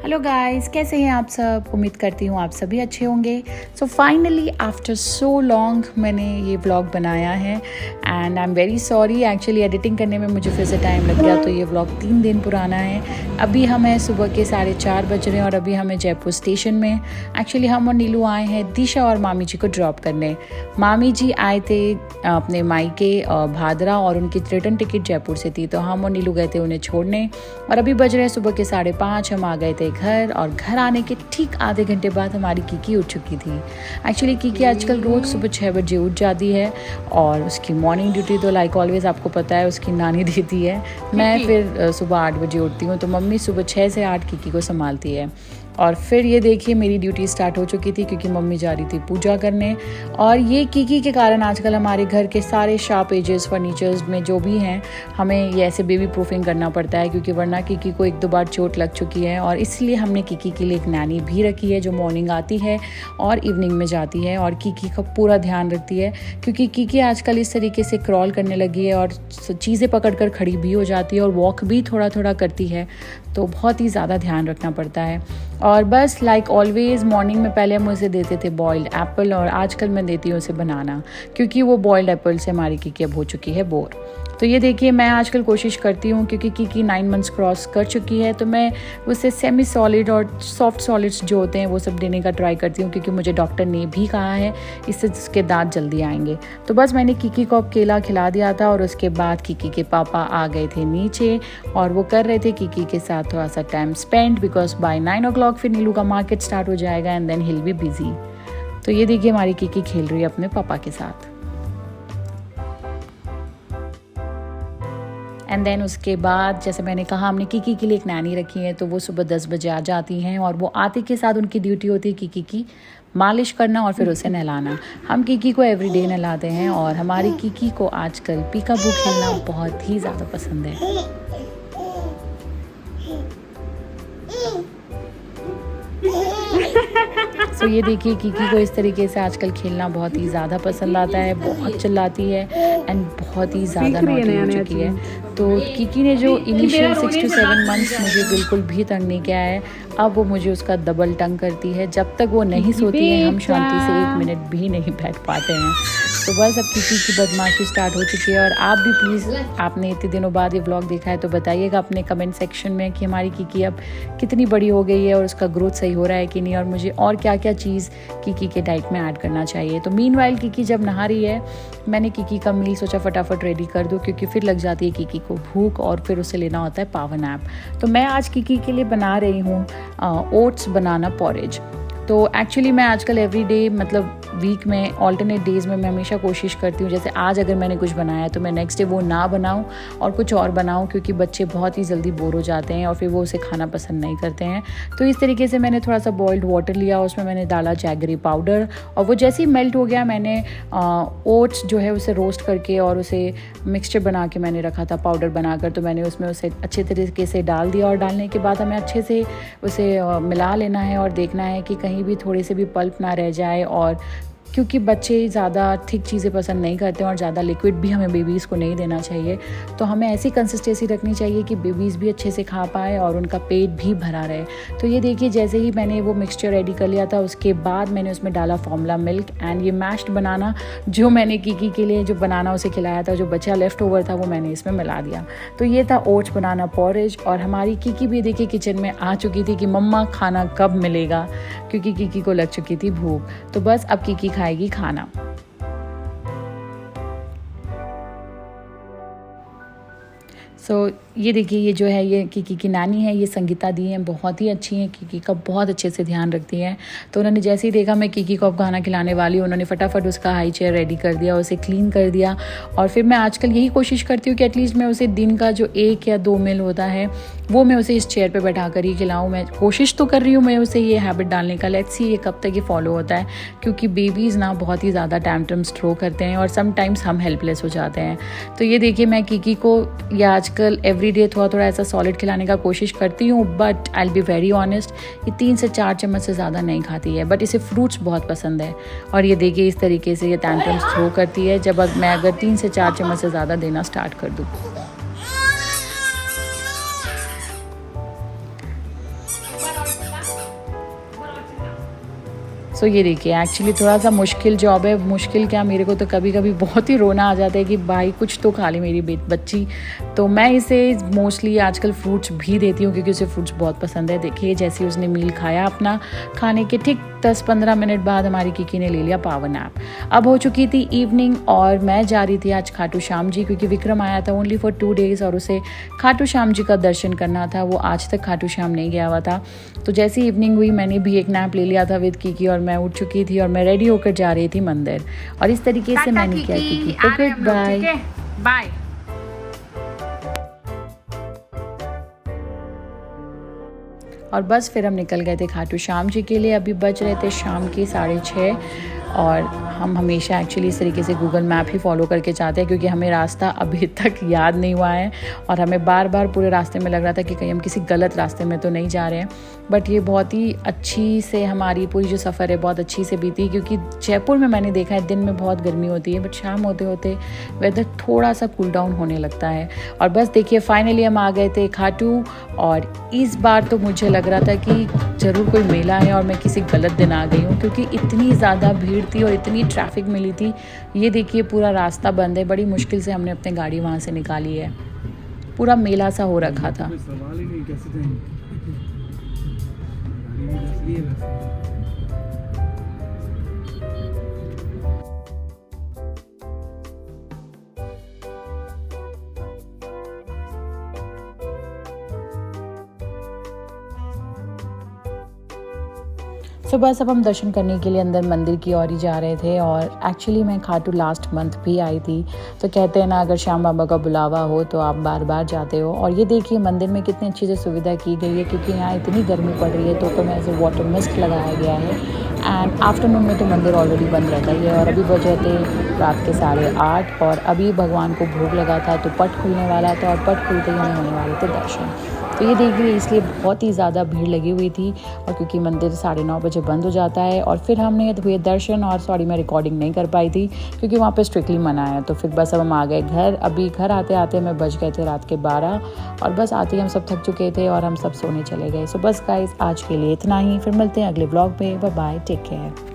Hello guys, कैसे हैं आप सब। उम्मीद करती हूँ आप सभी अच्छे होंगे। So finally after so long मैंने ये व्लॉग बनाया है and I am very sorry. Actually editing करने में मुझे फिर से टाइम लग गया, तो ये व्लॉग 3 दिन पुराना है। अभी हम हैं सुबह के 4:30 बज रहे हैं और अभी हमें जयपुर स्टेशन में। एक्चुअली हम और नीलू आए हैं दिशा और मामी जी को ड्रॉप करने। मामी जी आए थे अपने मायके भादरा और उनकी रिटर्न टिकट जयपुर से थी, तो हम और नीलू गए थे उन्हें छोड़ने। और अभी बज रहे हैं सुबह के 5:30। हम आ गए थे घर और घर आने के ठीक आधे घंटे बाद हमारी कीकी उठ चुकी थी। एक्चुअली कीकी आजकल रोज़ सुबह 6 बजे उठ जाती है और उसकी मॉर्निंग ड्यूटी तो लाइक ऑलवेज आपको पता है उसकी नानी देती है। मैं फिर सुबह 8 बजे उठती हूँ, तो मम्मी सुबह 6 से 8 कीकी को संभालती है। और फिर ये देखिए मेरी ड्यूटी स्टार्ट हो चुकी थी क्योंकि मम्मी जा रही थी पूजा करने। और ये कीकी के कारण आजकल हमारे घर के सारे शार्प एजेस फर्नीचर्स में जो भी हैं हमें ये ऐसे बेबी प्रूफिंग करना पड़ता है, क्योंकि वरना कीकी को 1-2 बार चोट लग चुकी है। और इसलिए हमने कीकी के लिए एक नैनी भी रखी है जो मॉर्निंग आती है और इवनिंग में जाती है और कीकी का पूरा ध्यान रखती है, क्योंकि कीकी आजकल इस तरीके से क्रॉल करने लगी है और चीज़ें पकड़ कर खड़ी भी हो जाती है और वॉक भी थोड़ा थोड़ा करती है, तो बहुत ही ज़्यादा ध्यान रखना पड़ता है। और बस लाइक ऑलवेज़ मॉर्निंग में पहले हम उसे देते थे बॉइल्ड एप्पल और आजकल मैं देती हूँ उसे बनाना, क्योंकि वो बॉइल्ड एप्पल से हमारी कीकी अब हो चुकी है बोर। तो ये देखिए मैं आजकल कोशिश करती हूँ, क्योंकि कीकी 9 मंथ्स क्रॉस कर चुकी है, तो मैं उसे सेमी सॉलिड और सॉफ्ट सॉलिड्स जो होते हैं वो सब देने का ट्राई करती हूँ, क्योंकि मुझे डॉक्टर ने भी कहा है इससे उसके दांत जल्दी आएंगे। तो बस मैंने कीकी को अब केला खिला दिया था और उसके बाद कीकी के पापा आ गए थे नीचे और वो कर रहे थे कीकी के साथ थोड़ा सा time spend, because by 9 o'clock फिर नीलू का मार्केट स्टार्ट हो जाएगा and then he'll be busy. तो ये देखिए हमारी कीकी खेल रही है अपने पापा के साथ। एंड देन उसके बाद जैसे मैंने कहा हमने कीकी के लिए एक नैनी रखी है, तो वो सुबह 10 बजे आ जाती हैं और वो आते के साथ उनकी ड्यूटी होती है कीकी की मालिश करना और फिर उसे नहलाना। हम कीकी को एवरीडे नहलाते हैं और हमारी कीकी को आजकल पीकाबू खेलना बहुत ही ज़्यादा पसंद है। तो ये देखिए कीकी को इस तरीके से आजकल खेलना बहुत ही ज़्यादा पसंद आता है, बहुत चिल्लाती है एंड बहुत ही ज़्यादा नॉटी हो चुकी है। तो कीकी ने जो इनिशियल 6 to 7 मंथ्स मुझे बिल्कुल भी तंग नहीं किया है, अब वो मुझे उसका डबल तंग करती है। जब तक वो नहीं सोती है हम शांति से 1 मिनट भी नहीं बैठ पाते हैं। तो बस अब कीकी की बदमाशी स्टार्ट हो चुकी है। और आप भी प्लीज़, आपने इतने दिनों बाद ये व्लॉग देखा है तो बताइएगा अपने कमेंट सेक्शन में कि हमारी कीकी अब कितनी बड़ी हो गई है और उसका ग्रोथ सही हो रहा है कि नहीं, और मुझे और क्या क्या चीज़ कीकी के डाइट में ऐड करना चाहिए। तो मीनवाइल कीकी जब नहा रही है, मैंने कीकी का मील सोचा फटाफट रेडी कर दूँ, क्योंकि फिर लग जाती है कीकी को भूख और फिर उसे लेना होता है पावर नैप। तो मैं आज कीकी के लिए बना रही हूँ ओट्स बनाना पॉरेज। तो एक्चुअली मैं आजकल एवरीडे मतलब वीक में ऑल्टरनेट डेज़ में मैं हमेशा कोशिश करती हूँ, जैसे आज अगर मैंने कुछ बनाया तो मैं नेक्स्ट डे वो ना बनाऊँ और कुछ और बनाऊँ, क्योंकि बच्चे बहुत ही जल्दी बोर हो जाते हैं और फिर वो उसे खाना पसंद नहीं करते हैं। तो इस तरीके से मैंने थोड़ा सा बॉइल्ड वाटर लिया, उसमें मैंने डाला जैगरी पाउडर और वो जैसे ही मेल्ट हो गया मैंने ओट्स जो है उसे रोस्ट करके और उसे मिक्सचर बना के मैंने रखा था पाउडर बनाकर। तो मैंने उसमें उसे अच्छे तरीके से डाल दिया और डालने के बाद हमें अच्छे से उसे मिला लेना है और देखना है कि कहीं भी थोड़े से भी पल्प ना रह जाए। और क्योंकि बच्चे ज़्यादा थिक चीज़ें पसंद नहीं करते हैं और ज़्यादा लिक्विड भी हमें बेबीज़ को नहीं देना चाहिए, तो हमें ऐसी कंसिस्टेंसी रखनी चाहिए कि बेबीज़ भी अच्छे से खा पाए और उनका पेट भी भरा रहे। तो ये देखिए जैसे ही मैंने वो मिक्सचर रेडी कर लिया था, उसके बाद मैंने उसमें डाला फॉर्मूला मिल्क एंड ये मैश्ड बनाना जो मैंने कीकी के लिए जो बनाना उसे खिलाया था, जो बचा लेफ्ट ओवर था वो मैंने इसमें मिला दिया। तो ये था ओट्स बनाना पॉरेज। और हमारी कीकी भी देखिए किचन में आ चुकी थी कि मम्मा खाना कब मिलेगा, क्योंकि कीकी को लग चुकी थी भूख। तो बस अब कीकी खाएगी खाना। सो ये देखिए ये जो है ये कीकी की नानी है, ये संगीता दी हैं, बहुत ही अच्छी हैं, कीकी का बहुत अच्छे से ध्यान रखती हैं। तो उन्होंने जैसे ही देखा मैं कीकी को अब खाना खिलाने वाली हूँ, उन्होंने फटाफट उसका हाई चेयर रेडी कर दिया, उसे क्लीन कर दिया। और फिर मैं आजकल यही कोशिश करती हूँ कि एटलीस्ट मैं उसे दिन का जो 1 या 2 मील होता है वो मैं उसे इस चेयर पर बैठा कर ही खिलाऊँ। मैं कोशिश तो कर रही हूँ मैं उसे ये हैबिट डालने का, लेट्स सी ये कब तक ये फॉलो होता है, क्योंकि बेबीज़ ना बहुत ही ज़्यादा टैंट्रम्स थ्रो करते हैं और समटाइम्स हम हेल्पलेस हो जाते हैं। तो ये देखिए मैं कीकी को ये आजकल एवरीडे थोड़ा थोड़ा ऐसा सॉलिड खिलाने का कोशिश करती हूँ, but I will be very honest ये 3 से 4 चम्मच से ज़्यादा नहीं खाती है, बट इसे फ्रूट्स बहुत पसंद है। और ये देखिए इस तरीके से ये टैंट्रम्स थ्रो करती है जब मैं अगर 3 से 4 चम्मच से ज़्यादा देना स्टार्ट कर दूँ। सो ये देखिए एक्चुअली थोड़ा सा मुश्किल जॉब है। मुश्किल क्या, मेरे को तो कभी कभी बहुत ही रोना आ जाता है कि भाई कुछ तो खा ले मेरी बच्ची। तो मैं इसे मोस्टली आजकल फ्रूट्स भी देती हूँ क्योंकि उसे फ्रूट्स बहुत पसंद है। देखिए जैसे उसने मील खाया अपना, खाने के ठीक 10-15 मिनट बाद हमारी किकी ने ले लिया पावर नैप। अब हो चुकी थी इवनिंग और मैं जा रही थी आज खाटू श्याम जी, क्योंकि विक्रम आया था ओनली फॉर 2 डेज़ और उसे खाटू श्याम जी का दर्शन करना था। वो आज तक खाटू श्याम नहीं गया हुआ था। तो जैसे इवनिंग हुई मैंने भी एक नैप ले लिया था विद किकी और मैं उठ चुकी थी और मैं रेडी होकर जा रही थी मंदिर। और इस तरीके से मैंने किया किकी को गुड बाय बाय। और बस फिर हम निकल गए थे खाटू श्याम जी के लिए। अभी बज रहे थे शाम के 6:30 और हम हमेशा एक्चुअली इस तरीके से गूगल मैप ही फॉलो करके जाते हैं क्योंकि हमें रास्ता अभी तक याद नहीं हुआ है और हमें बार बार पूरे रास्ते में लग रहा था कि कहीं हम किसी गलत रास्ते में तो नहीं जा रहे हैं। बट ये बहुत ही अच्छी से हमारी पूरी जो सफ़र है बहुत अच्छी से बीती, क्योंकि जयपुर में मैंने देखा है दिन में बहुत गर्मी होती है बट शाम होते होते वेदर थोड़ा सा कूल डाउन होने लगता है। और बस देखिए फाइनली हम आ गए थे खाटू और इस बार तो मुझे लग रहा था कि ज़रूर कोई मेला है और मैं किसी गलत दिन आ गई हूँ क्योंकि इतनी ज़्यादा भीड़ थी और इतनी ट्रैफिक मिली थी। ये देखिए पूरा रास्ता बंद है, बड़ी मुश्किल से हमने अपनी गाड़ी वहाँ से निकाली है। पूरा मेला सा हो रखा था। सवाल ही नहीं कैसे जाएंगे। गाड़ी में बस लिए बस। सुबह सब हम दर्शन करने के लिए अंदर मंदिर की ओर ही जा रहे थे और एक्चुअली मैं खाटू लास्ट मंथ भी आई थी। तो कहते हैं ना अगर श्याम बाबा का बुलावा हो तो आप बार बार जाते हो। और ये देखिए मंदिर में कितनी अच्छी से सुविधा की गई है क्योंकि यहाँ इतनी गर्मी पड़ रही है तो मैं ऐसे वाटर मिस्ट लगाया गया है। एंड आफ्टरनून में तो मंदिर ऑलरेडी बंद रहता ही है। और अभी बजे थे रात के 8:30 और अभी भगवान को भोग लगा था तो पट खुलने वाला था और पट खुलते ही हमें होने वाले थे दर्शन। तो ये देखिए इसलिए बहुत ही ज़्यादा भीड़ लगी हुई थी और क्योंकि मंदिर 9:30 बजे बंद हो जाता है। और फिर हमने हुए दर्शन और सॉरी मैं रिकॉर्डिंग नहीं कर पाई थी क्योंकि वहाँ पे स्ट्रिक्टली मना है। तो फिर बस अब हम आ गए घर। अभी घर आते आते हमें बज गए थे रात के 12 और बस आते ही हम सब थक चुके थे और हम सब सोने चले गए। सो बस गाइस आज के लिए इतना ही, फिर मिलते हैं अगले ब्लॉग में। Bye bye, take care.